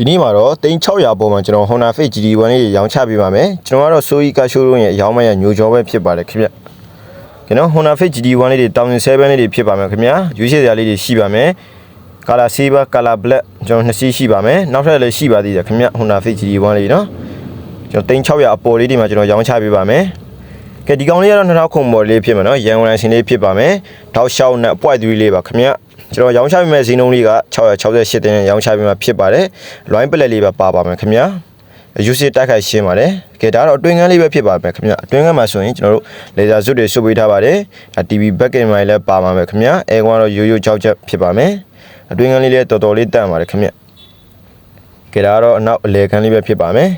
ဒီနေ့မှာတော့3600ပေါ်မှာကျွန်တော် Honda Fit GT1 လေးရောင်းချပေးပါမယ်ကျွန်တော်ကတော့ Soy Car Showroom ရဲ့ရောင်းမရညိုကြောပဲဖြစ်ပါတယ်ခင်ဗျကျွန်တော် Honda Fit GT1 လေးတွေ1007လေးတွေဖြစ်ပါမယ်ခင်ဗျရွေးချယ်စရာလေးတွေရှိပါမယ် Color Silver Color Black ကျွန်တော်2စီးရှိပါမယ်နောက်ထပ်လည်းရှိပါသေးတယ်ခင်ဗျ Honda Fit GT1 လေးနော်ကျွန်တော်3600အပေါ်လေးတွေမှာကျွန်တော်ရောင်းချပေးပါမယ်ကဲဒီကောင်လေးကတော့2000ခုမော်လေးဖြစ်မှာနော်ရန်ကုန်လိုင်စင်လေးဖြစ်ပါမယ်တောက်လျှောက်နဲ့ point 3လေးပါခင်ဗျကျွန်တော်ရောင်းချပေးမယ့်ဈေးနှုန်းလေးက668တင်းနဲ့ရောင်းချပေးမှာဖြစ်ပါတယ်လွိုင်းပလက်လေးပဲပါပါမယ်ခင်ဗျာယူစစ်တိုက်ခိုက်ရှင်းပါတယ်ကဲဒါတော့အတွင်းကန်းလေးပဲဖြစ်ပါမယ်ခင်ဗျာအတွင်းကန်းမှာဆိုရင်ကျွန်တော်တို့လေဆာစွပ်တွေစုပ်ပေးထားပါတယ်ဒါ TV back camera လည်းပါပါမယ်ခင်ဗျာအဲကွာတော့ရိုးရိုးကြောက်ချက်ဖြစ်ပါမယ်အတွင်းကန်းလေးလည်းတော်တော်လေးတန့်ပါတယ်ခင်ဗျာကဲဒါတော့အနောက်အလဲကန်းလေးပဲဖြစ်ပါမယ်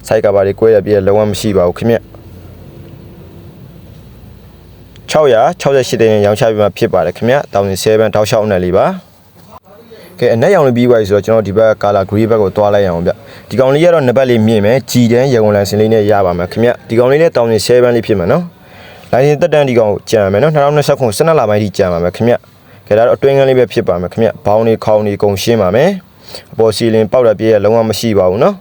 စိုက်ကဘာတွေကွဲရပြည့်လုံးဝမရှိပါဘူးခင်ဗျာ668တင်းရောင်းချပေးမှာဖြစ်ပါတယ်ခင်ဗျ1007တောက်လျှောက်နဲ့လေးပါကဲအနက်ရောင်လေးပြီးသွားပြီဆိုတော့ကျွန်တော်ဒီဘက်က color gray ဘက်ကိုတွားလိုက်ရအောင်ဗျဒီကောင်လေးကတော့နှစ်ဘက်လေးမြင့်မယ်ကြီးတန်းရေကုန်လိုင်စင်လေးနဲ့ရပါမယ်ခင်ဗျဒီကောင်လေးနဲ့1007လေးဖြစ်မှာနော်လိုင်စင်တက်တန်းဒီကောင်ကြံမယ်နော်2020ခု12လပိုင်းထိကြံပါမယ်ခင်ဗျကဲဒါတော့အတွင်းကန်းလေးပဲဖြစ်ပါမယ်ခင်ဗျဘောင်းလေးခေါင်းလေးကုန်ရှင်းပါမယ်အပေါ်စီလင်ပေါက်ရပြည့်ရလုံးဝမရှိပါဘူးနော်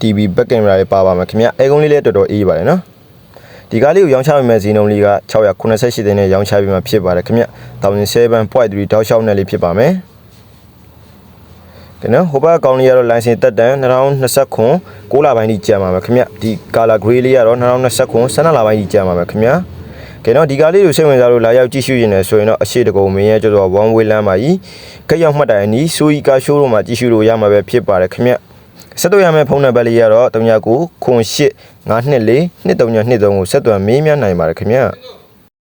TV back camera လေးပါပါမယ်ခင်ဗျအဲကုန်းလေးလည်းတော်တော်အေးပါတယ်နော်ဒီကားလေးကိုရောင်းချပေးမယ့်ဈေးနှုန်းလေးက688တင်းနဲ့ရောင်းချပေးမှာဖြစ်ပါတယ်ခင်ဗျ1007 point 3တောက်လျှောက်နဲ့လေးဖြစ်ပါမယ်ကဲနော်ဟိုဘက်ကောင်လေးကတော့လိုင်စင်တက်တန်း2020 9လပိုင်းထိကျန်ပါမယ်ခင်ဗျဒီ color gray လေးကတော့2020 12လပိုင်းထိကျန်ပါမယ်ခင်ဗျကဲနော်ဒီကားလေးကိုစိတ်ဝင်စားလို့လာရောက်ကြည့်ရှုရင်လည်းဆိုရင်တော့အရှိတကုံမင်းရဲ့ကျော်တော် one way လမ်းပါကြီးခက်ရောက်မှတ်တိုင်အနီး Soy Car Showroom မှာကြည့်ရှုလို့ရမှာပဲဖြစ်ပါတယ်ခင်ဗျဆက်သွယ်ရမယ့်ဖုန်းနံပါတ်လေးကတော့3998 524 2323ကိုဆက်သွယ်မေးမြန်းနိုင်ပါတယ်ခင်ဗျ